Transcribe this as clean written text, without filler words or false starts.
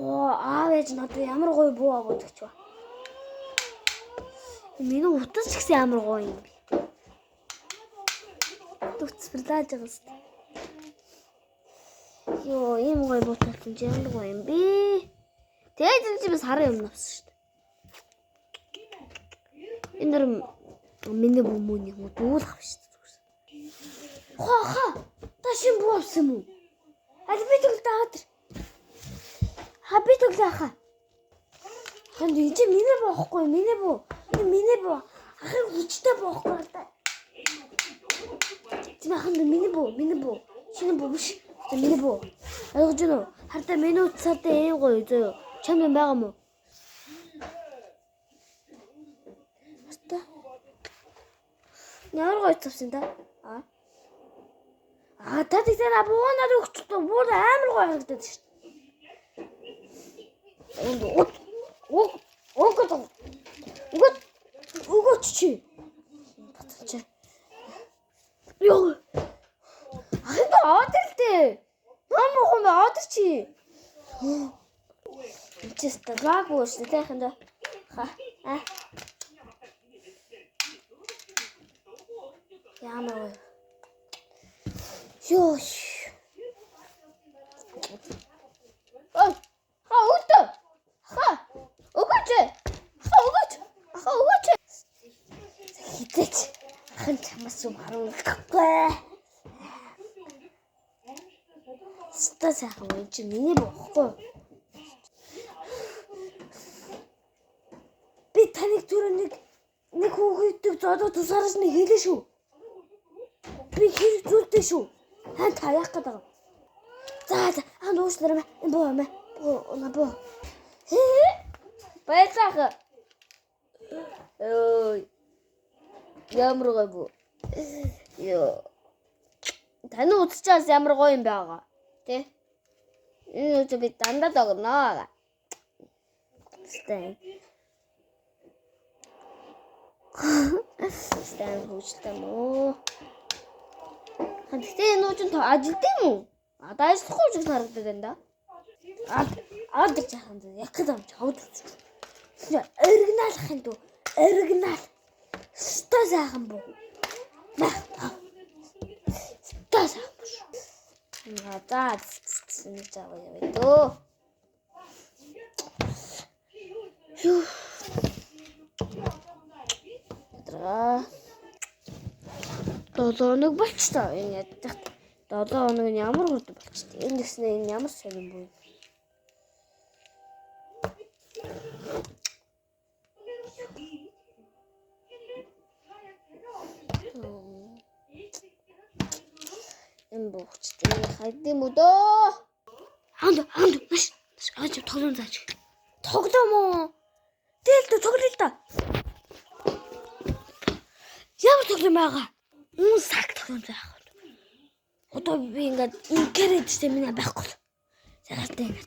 Аав ээж надад ямар гоё буу аваад өгч ба. Миний утас ч гэсэн ямар гоё юм бэ. Төцөрлөөж байгаа шүү дээ. Йоо, ийм гоё буу тавьсан чи ямар гоё юм бэ. Тэгээд чи бас хараа юм авсан шүү дээ. Энэ дэр миний бүүмүний дүүл авах шүү дээ. Хаа. Та шин буу авсан юм уу? Аль би тэгэл таад. Би тэгэл хаа. Ханд энэ чи миний буу ахгүй миний буу. Миний буу. Ахын хүчтэй буухгүй та. Ханд миний буу. Шинэ буу биш. Миний буу. Ойлгож байна уу? Хардаа миний утсаатай ийм гоё зөө. Чамд байгаа мó? Хата. Ямар гоё тавсан та? Та тэгсэн буунаар өгчтэй буу амар гоё харагдаад шүү. Өгөөч чи. Баталчаа. Йоо. Хэнт аадэртэй. Намхан аадэр чи. Чист лагуус тэхэнд. Ямар. Ёо. Өгөөч. Хитэж. Хан чамаас юм харуулахгүй. Стас яах вэ? Чи миний боохгүй. Би таныг түрүү нэг хүүхдийг зодоо тусаараас нэг хэлээ шүү. Би хэрэг зүйлтэй шүү. Хан таяах гэдэг. За нуушлараа боо. Баярлалаа. Ой. Ямар гоё бүү. Ёо. Таны үзчихээс ямар гоё юм байгаа. Тэ? Энэ үгүй би дандаа догноо. Стай. Стай хүчтэй мó. Гэхдээ энэ үгүй ажилтсан юм уу? Ажиллахгүй ч гэсэн харагдаад байна да. Аадаг жахан яг гэдэг юм чавд үзчих. Оригинал хин дүү. Оригинал. Стай сайхан буу. Стай сайхан. За нэг жаа яваа дөө. Юу. Долооног болчихсон. Энэ яддаг. 7 хоног нь ямар хурд болчихсон. Энэ гэснээр энэ ямар сонирн бүү. Энэ бууцтай хайдсан юм дөө. Ханд маш тоглоом зааж. Тоглоом уу? Тэгэл тоглоё та. Ямар тоглоом байгаа? Сак тоглоом заах. Одоо би ингээд ингэрээд ч минь байхгүй. Цагаатай ингээд.